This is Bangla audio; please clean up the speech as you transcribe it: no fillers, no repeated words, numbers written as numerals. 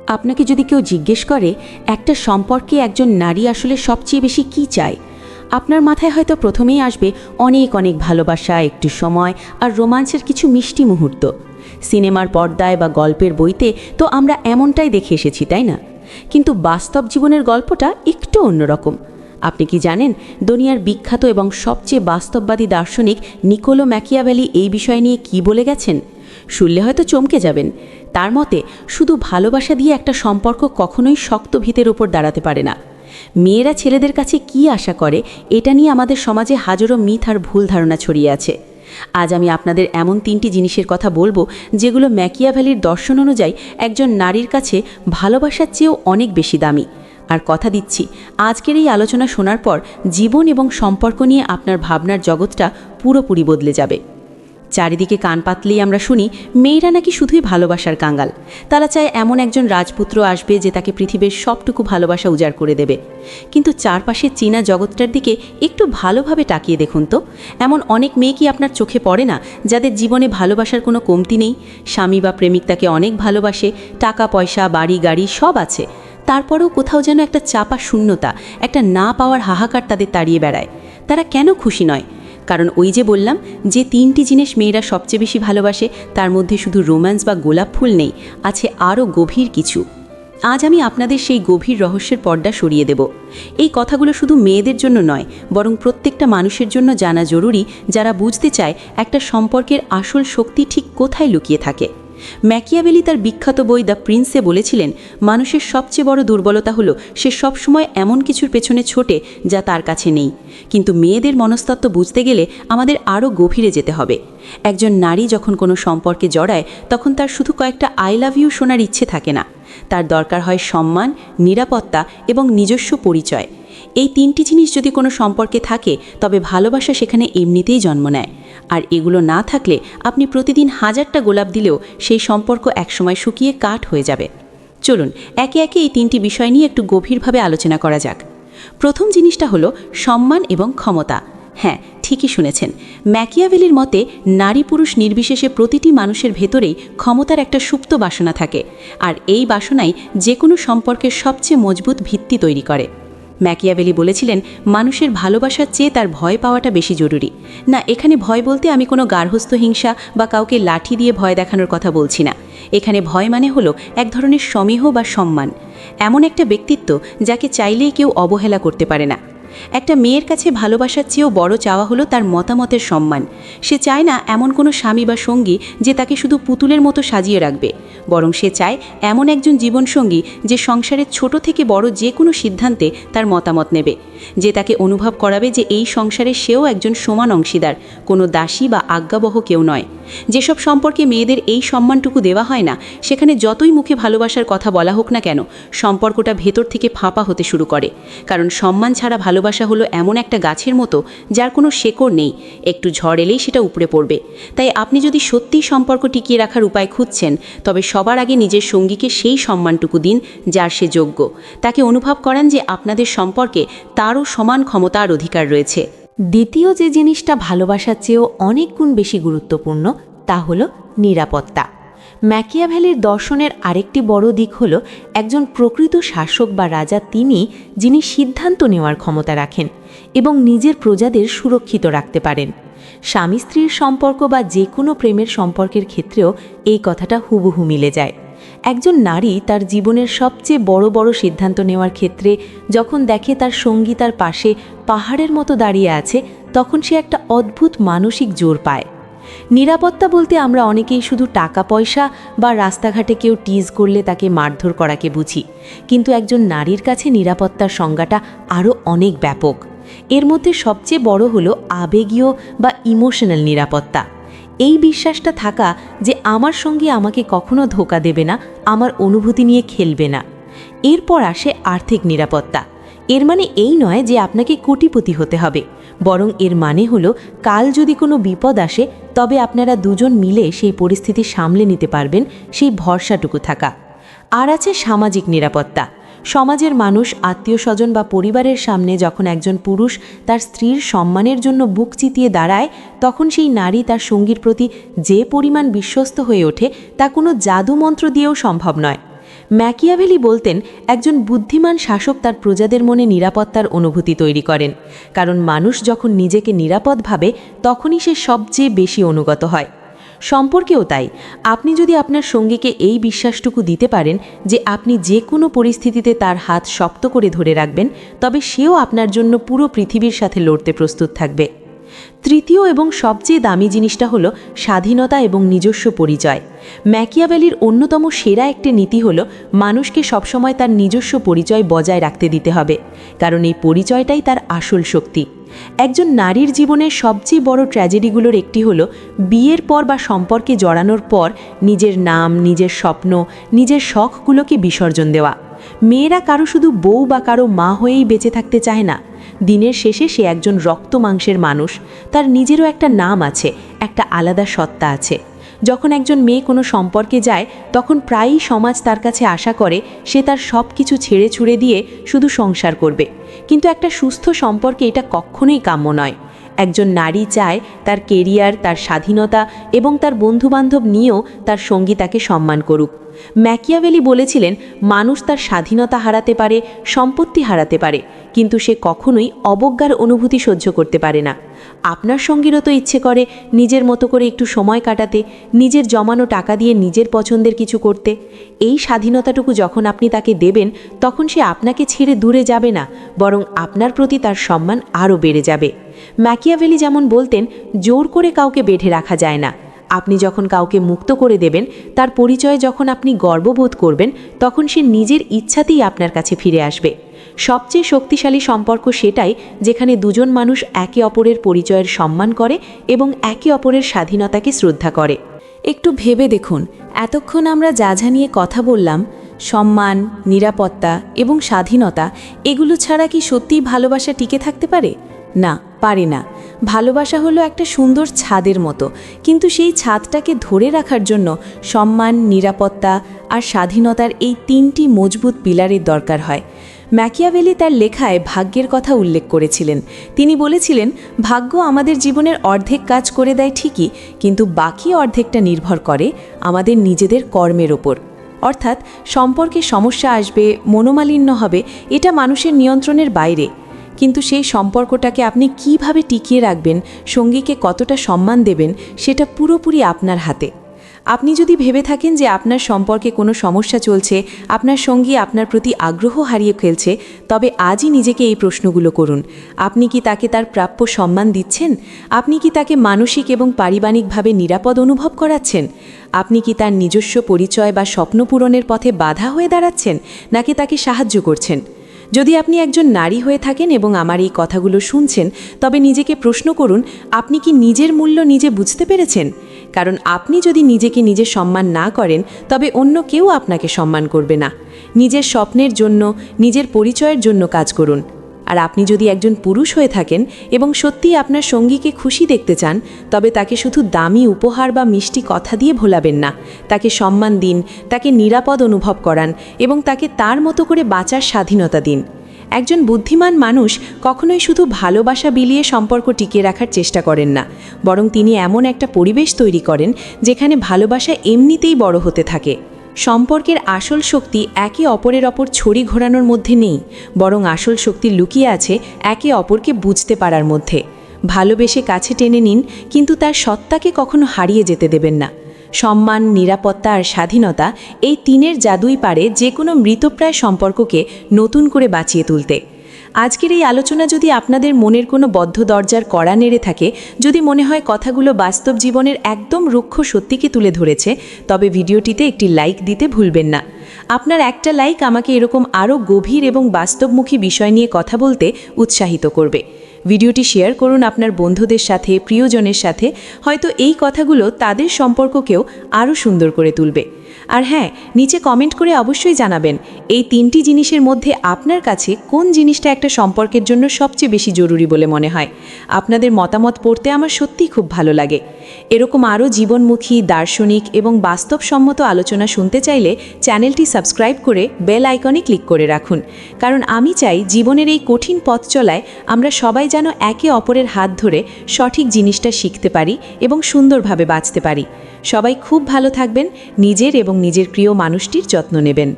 আপনাকে যদি কেউ জিজ্ঞেস করে একটা সম্পর্কে একজন নারী আসলে সবচেয়ে বেশি কী চায়, আপনার মাথায় হয়তো প্রথমেই আসবে অনেক অনেক ভালোবাসা, একটু সময় আর রোমাঞ্চের কিছু মিষ্টি মুহূর্ত। সিনেমার পর্দায় বা গল্পের বইতে তো আমরা এমনটাই দেখে এসেছি, তাই না? কিন্তু বাস্তব জীবনের গল্পটা একটু অন্যরকম। আপনি কি জানেন দুনিয়ার বিখ্যাত এবং সবচেয়ে বাস্তববাদী দার্শনিক নিকোলো ম্যাকিয়াভেলি এই বিষয় নিয়ে কী বলে গেছেন? শুনলে হয়তো চমকে যাবেন। তার মতে শুধু ভালোবাসা দিয়ে একটা সম্পর্ক কখনোই শক্ত ভিতের উপর দাঁড়াতে পারে না। মেয়েরা ছেলেদের কাছে কি আশা করে, এটা নিয়ে আমাদের সমাজে হাজারো মিথ আর ভুল ধারণা ছড়িয়ে আছে। আজ আমি আপনাদের এমন 3টি জিনিসের কথা বলবো যেগুলো ম্যাকিয়াভেলির দর্শন অনুযায়ী একজন নারীর কাছে ভালোবাসার চেয়েও অনেক বেশি দামি। আর কথা দিচ্ছি, আজকের এই আলোচনা শোনার পর জীবন এবং সম্পর্ক নিয়ে আপনার ভাবনার জগৎটা পুরোপুরি বদলে যাবে। চারিদিকে কান পাতলেই আমরা শুনি মেয়েরা নাকি শুধুই ভালোবাসার কাঙ্গাল। তারা চায় এমন একজন রাজপুত্র আসবে যে তাকে পৃথিবীর সবটুকু ভালোবাসা উজাড় করে দেবে। কিন্তু চারপাশের চীনা জগৎটার দিকে একটু ভালোভাবে তাকিয়ে দেখুন তো, এমন অনেক মেয়ে কি আপনার চোখে পড়ে না যাদের জীবনে ভালোবাসার কোনো কমতি নেই? স্বামী বা প্রেমিক তাকে অনেক ভালোবাসে, টাকা পয়সা বাড়ি গাড়ি সব আছে, তারপরেও কোথাও যেন একটা চাপা শূন্যতা, একটা না পাওয়ার হাহাকার তাদের তাড়িয়ে বেড়ায়। তারা কেন খুশি নয়? কারণ ওই যে বললাম, যে 3টি জিনিস মেয়েরা সবচেয়ে বেশি ভালোবাসে তার মধ্যে শুধু রোম্যান্স বা গোলাপ ফুল নেই, আছে আরও গভীর কিছু। আজ আমি আপনাদের সেই গভীর রহস্যের পর্দা সরিয়ে দেব। এই কথাগুলো শুধু মেয়েদের জন্য নয়, বরং প্রত্যেকটা মানুষের জন্য জানা জরুরি, যারা বুঝতে চায় একটা সম্পর্কের আসল শক্তি ঠিক কোথায় লুকিয়ে থাকে। ম্যাকিয়াভেলি তার বিখ্যাত বই দ্য প্রিন্সে বলেছিলেন, মানুষের সবচেয়ে বড় দুর্বলতা হলো সে সবসময় এমন কিছুর পেছনে ছোটে যা তার কাছে নেই। কিন্তু মেয়েদের মনস্তত্ত্ব বুঝতে গেলে আমাদের আরও গভীরে যেতে হবে। একজন নারী যখন কোনো সম্পর্কে জড়ায়, তখন তার শুধু কয়েকটা আই লাভ ইউ শোনার ইচ্ছে থাকে না। তার দরকার হয় সম্মান, নিরাপত্তা এবং নিজস্ব পরিচয়। এই 3টি জিনিস যদি কোনো সম্পর্কে থাকে, তবে ভালোবাসা সেখানে এমনিতেই জন্ম নেয়। আর এগুলো না থাকলে আপনি প্রতিদিন 1000টা গোলাপ দিলেও সেই সম্পর্ক একসময় শুকিয়ে কাঠ হয়ে যাবে। চলুন একে একে এই 3টি বিষয় নিয়ে একটু গভীরভাবে আলোচনা করা যাক। প্রথম জিনিসটা হলো সম্মান এবং ক্ষমতা। হ্যাঁ, ঠিকই শুনেছেন। ম্যাকিয়াভেলির মতে নারী পুরুষ নির্বিশেষে প্রতিটি মানুষের ভেতরেই ক্ষমতার একটা সুপ্ত বাসনা থাকে, আর এই বাসনাই যে কোনো সম্পর্কের সবচেয়ে মজবুত ভিত্তি তৈরি করে। ম্যাকিয়াভেলি বলেছিলেন, মানুষের ভালোবাসার চেয়ে তার ভয় পাওয়াটা বেশি জরুরি। না, এখানে ভয় বলতে আমি কোনো গার্হস্থ্য হিংসা বা কাউকে লাঠি দিয়ে ভয় দেখানোর কথা বলছি না। এখানে ভয় মানে হলো এক ধরনের সমীহ বা সম্মান, এমন একটা ব্যক্তিত্ব যাকে চাইলেই কেউ অবহেলা করতে পারে না। একটা মেয়ের কাছে ভালোবাসার চেয়েও বড় চাওয়া হলো তার মতামতের সম্মান। সে চায় না এমন কোনো স্বামী বা সঙ্গী যে তাকে শুধু পুতুলের মতো সাজিয়ে রাখবে, বরং সে চায় এমন একজন জীবনসঙ্গী যে সংসারের ছোট থেকে বড় যে কোনো সিদ্ধান্তে তার মতামত নেবে, যে তাকে অনুভব করাবে যে এই সংসারে সেও একজন সমান অংশীদার, কোনো দাসী বা আজ্ঞাবহ কেউ নয়। যেসব সম্পর্কে মেয়েদের এই সম্মানটুকু দেওয়া হয় না, সেখানে যতই মুখে ভালোবাসার কথা বলা হোক না কেন, সম্পর্কটা ভেতর থেকে ফাঁপা হতে শুরু করে। কারণ সম্মান ছাড়া ভালোবাসা হলো এমন একটা গাছের মতো যার কোনো শেকড় নেই, একটু ঝড় এলেই সেটা উপড়ে পড়বে। তাই আপনি যদি সত্যিই সম্পর্ক টিকিয়ে রাখার উপায় খুঁজছেন, তবে সবার আগে নিজের সঙ্গীকে সেই সম্মানটুকু দিন যার সে যোগ্য। তাকে অনুভব করান যে আপনাদের সম্পর্কে তারও সমান ক্ষমতা আর অধিকার রয়েছে। দ্বিতীয় যে জিনিসটা ভালোবাসার চেয়েও অনেক গুণ বেশি গুরুত্বপূর্ণ, তা হলো নিরাপত্তা। ম্যাকিয়াভেলির দর্শনের আরেকটি বড় দিক হলো, একজন প্রকৃত শাসক বা রাজা তিনি, যিনি সিদ্ধান্ত নেওয়ার ক্ষমতা রাখেন এবং নিজের প্রজাদের সুরক্ষিত রাখতে পারেন। স্বামী স্ত্রীর সম্পর্ক বা যে কোনো প্রেমের সম্পর্কের ক্ষেত্রেও এই কথাটা হুবহু মিলে যায়। একজন নারী তার জীবনের সবচেয়ে বড় বড় সিদ্ধান্ত নেওয়ার ক্ষেত্রে যখন দেখে তার সঙ্গী তার পাশে পাহাড়ের মতো দাঁড়িয়ে আছে, তখন সে একটা অদ্ভুত মানসিক জোর পায়। নিরাপত্তা বলতে আমরা অনেকেই শুধু টাকা পয়সা বা রাস্তাঘাটে কেউ টিজ করলে তাকে মারধর করাকে বুঝি, কিন্তু একজন নারীর কাছে নিরাপত্তার সংজ্ঞাটা আরও অনেক ব্যাপক। এর মধ্যে সবচেয়ে বড় হলো আবেগীয় বা ইমোশনাল নিরাপত্তা। এই বিশ্বাসটা থাকা যে আমার সঙ্গে আমাকে কখনো ধোঁকা দেবে না, আমার অনুভূতি নিয়ে খেলবে না। এরপর আসে আর্থিক নিরাপত্তা। এর মানে এই নয় যে আপনাকে কোটিপতি হতে হবে, বরং এর মানে হলো কাল যদি কোনো বিপদ আসে, তবে আপনারা দুজন মিলে সেই পরিস্থিতি সামলে নিতে পারবেন, সেই ভরসাটুকু থাকা। আর আছে সামাজিক নিরাপত্তা। সমাজের মানুষ, আত্মীয় স্বজন বা পরিবারের সামনে যখন একজন পুরুষ তার স্ত্রীর সম্মানের জন্য বুক চিতিয়ে দাঁড়ায়, তখন সেই নারী তার সঙ্গীর প্রতি যে পরিমাণ বিশ্বস্ত হয়ে ওঠে, তা কোনো জাদুমন্ত্র দিয়েও সম্ভব নয়। ম্যাকিয়াভেলি বলতেন, একজন বুদ্ধিমান শাসক তার প্রজাদের মনে নিরাপত্তার অনুভূতি তৈরি করেন, কারণ মানুষ যখন নিজেকে নিরাপদ ভাবে তখনই সে সবচেয়ে বেশি অনুগত হয়। সম্পর্কেও তাই। আপনি যদি আপনার সঙ্গীকে এই বিশ্বাসটুকু দিতে পারেন যে আপনি যে কোনো পরিস্থিতিতে তার হাত শক্ত করে ধরে রাখবেন, তবে সেও আপনার জন্য পুরো পৃথিবীর সাথে লড়তে প্রস্তুত থাকবে। তৃতীয় এবং সবচেয়ে দামি জিনিসটা হলো স্বাধীনতা এবং নিজস্ব পরিচয়। ম্যাকিয়াভেলির অন্যতম সেরা একটি নীতি হলো মানুষকে সবসময় তার নিজস্ব পরিচয় বজায় রাখতে দিতে হবে, কারণ এই পরিচয়টাই তার আসল শক্তি। একজন নারীর জীবনের সবচেয়ে বড় ট্র্যাজেডিগুলোর একটি হলো বিয়ের পর বা সম্পর্কে জড়ানোর পর নিজের নাম, নিজের স্বপ্ন, নিজের শখগুলোকে বিসর্জন দেওয়া। মেয়েরা কারো শুধু বউ বা কারো মা হয়েই বেঁচে থাকতে চায় না। দিনের শেষে সে একজন রক্ত মাংসের মানুষ, তার নিজেরও একটা নাম আছে, একটা আলাদা সত্তা আছে। যখন একজন মেয়ে কোনো সম্পর্কে যায় তখন প্রায়ই সমাজ তার কাছে আশা করে সে তার সব কিছু ছেড়ে ছুড়ে দিয়ে শুধু সংসার করবে, কিন্তু একটা সুস্থ সম্পর্কে এটা কখনোই কাম্য নয়। একজন নারী চায় তার কেরিয়ার, তার স্বাধীনতা এবং তার বন্ধুবান্ধব নিয়েও তার সঙ্গী তাকে সম্মান করুক। ম্যাকিয়াভেলি বলেছিলেন, মানুষ তার স্বাধীনতা হারাতে পারে, সম্পত্তি হারাতে পারে, কিন্তু সে কখনোই অবজ্ঞার অনুভূতি সহ্য করতে পারে না। আপনার সঙ্গীরও তো ইচ্ছে করে নিজের মতো করে একটু সময় কাটাতে, নিজের জমানো টাকা দিয়ে নিজের পছন্দের কিছু করতে। এই স্বাধীনতাটুকু যখন আপনি তাকে দেবেন, তখন সে আপনাকে ছেড়ে দূরে যাবে না, বরং আপনার প্রতি তার সম্মান আরও বেড়ে যাবে। ম্যাকিয়াভেলি যেমন বলতেন, জোর করে কাউকে বেঁধে রাখা যায় না। আপনি যখন কাউকে মুক্ত করে দেবেন, তার পরিচয়ে যখন আপনি গর্ববোধ করবেন, তখন সে নিজের ইচ্ছাতেই আপনার কাছে ফিরে আসবে। সবচেয়ে শক্তিশালী সম্পর্ক সেটাই যেখানে দুজন মানুষ একে অপরের পরিচয়ের সম্মান করে এবং একে অপরের স্বাধীনতাকে শ্রদ্ধা করে। একটু ভেবে দেখুন, এতক্ষণ আমরা যা যা নিয়ে কথা বললাম, সম্মান, নিরাপত্তা এবং স্বাধীনতা, এগুলো ছাড়া কি সত্যিই ভালোবাসা টিকে থাকতে পারে? না, পারে না। ভালোবাসা হলো একটা সুন্দর ছাদের মতো, কিন্তু সেই ছাদটাকে ধরে রাখার জন্য সম্মান, নিরাপত্তা আর স্বাধীনতার এই তিনটি মজবুত পিলারের দরকার হয়। ম্যাকিয়াভেলি তার লেখায় ভাগ্যের কথা উল্লেখ করেছিলেন। তিনি বলেছিলেন, ভাগ্য আমাদের জীবনের অর্ধেক কাজ করে দেয় ঠিকই, কিন্তু বাকি অর্ধেকটা নির্ভর করে আমাদের নিজেদের কর্মের ওপর। অর্থাৎ সম্পর্কে সমস্যা আসবে, মনোমালিন্য হবে, এটা মানুষের নিয়ন্ত্রণের বাইরে, কিন্তু সেই সম্পর্কটাকে আপনি কিভাবে টিকিয়ে রাখবেন, সঙ্গীকে কতটা সম্মান দেবেন, সেটা পুরোপুরি আপনার হাতে। আপনি যদি ভেবে থাকেন যে আপনার সম্পর্কে কোনো সমস্যা চলছে, আপনার সঙ্গী আপনার প্রতি আগ্রহ হারিয়ে ফেলছে, তবে আজই নিজেকে এই প্রশ্নগুলো করুন। আপনি কি তাকে তার প্রাপ্য সম্মান দিচ্ছেন? আপনি কি তাকে মানসিক এবং পারিবারিকভাবে নিরাপদ অনুভব করাচ্ছেন? আপনি কি তার নিজস্ব পরিচয় বা স্বপ্ন পূরণের পথে বাধা হয়ে দাঁড়াচ্ছেন, নাকি তাকে সাহায্য করছেন? যদি আপনি একজন নারী হয়ে থাকেন এবং আমার এই কথাগুলো শুনছেন, তবে নিজেকে প্রশ্ন করুন, আপনি কি নিজের মূল্য নিজে বুঝতে পেরেছেন? কারণ আপনি যদি নিজেকে নিজে সম্মান না করেন, তবে অন্য কেউ আপনাকে সম্মান করবে না। নিজের স্বপ্নের জন্য, নিজের পরিচয়ের জন্য কাজ করুন। আর আপনি যদি একজন পুরুষ হয়ে থাকেন এবং সত্যিই আপনার সঙ্গীকে খুশি দেখতে চান, তবে তাকে শুধু দামি উপহার বা মিষ্টি কথা দিয়ে ভোলাবেন না। তাকে সম্মান দিন, তাকে নিরাপদ অনুভব করান এবং তাকে তার মতো করে বাঁচার স্বাধীনতা দিন। একজন বুদ্ধিমান মানুষ কখনোই শুধু ভালোবাসা বিলিয়ে সম্পর্ক টিকিয়ে রাখার চেষ্টা করেন না, বরং তিনি এমন একটা পরিবেশ তৈরি করেন যেখানে ভালোবাসা এমনিতেই বড় হতে থাকে। সম্পর্কের আসল শক্তি একে অপরের ওপর ছড়ি ঘোরানোর মধ্যে নেই, বরং আসল শক্তি লুকিয়ে আছে একে অপরকে বুঝতে পারার মধ্যে। ভালোবেসে কাছে টেনে নিন, কিন্তু তার সত্তাকে কখনো হারিয়ে যেতে দেবেন না। সম্মান, নিরাপত্তা আর স্বাধীনতা, এই তিনের জাদুই পারে যে কোনো মৃতপ্রায় সম্পর্ককে নতুন করে বাঁচিয়ে তুলতে। আজকের এই আলোচনা যদি আপনাদের মনের কোনো বদ্ধ দরজার কড়া নেড়ে থাকে, যদি মনে হয় কথাগুলো বাস্তব জীবনের একদম রুক্ষ সত্যিকে তুলে ধরেছে, তবে ভিডিওটিতে একটি লাইক দিতে ভুলবেন না। আপনার একটা লাইক আমাকে এরকম আরও গভীর এবং বাস্তবমুখী বিষয় নিয়ে কথা বলতে উৎসাহিত করবে। ভিডিওটি শেয়ার করুন আপনার বন্ধুদের সাথে, প্রিয়জনের সাথে। হয়তো এই কথাগুলো তাদের সম্পর্ককেও আরও সুন্দর করে তুলবে। আর হ্যাঁ, নিচে কমেন্ট করে অবশ্যই জানাবেন এই তিনটি জিনিসের মধ্যে আপনার কাছে কোন জিনিসটা একটা সম্পর্কের জন্য সবচেয়ে বেশি জরুরি বলে মনে হয়। আপনাদের মতামত পড়তে আমার সত্যিই খুব ভালো লাগে। এরকম আরও জীবনমুখী, দার্শনিক এবং বাস্তবসম্মত আলোচনা শুনতে চাইলে চ্যানেলটি সাবস্ক্রাইব করে বেল আইকনে ক্লিক করে রাখুন, কারণ আমি চাই জীবনের এই কঠিন পথ চলায় আমরা সবাই যেন একে অপরের হাত ধরে সঠিক জিনিসটা শিখতে পারি এবং সুন্দরভাবে বাঁচতে পারি। সবাই খুব ভালো থাকবেন, নিজের এবং নিজের প্রিয় মানুষটির যত্ন নেবেন।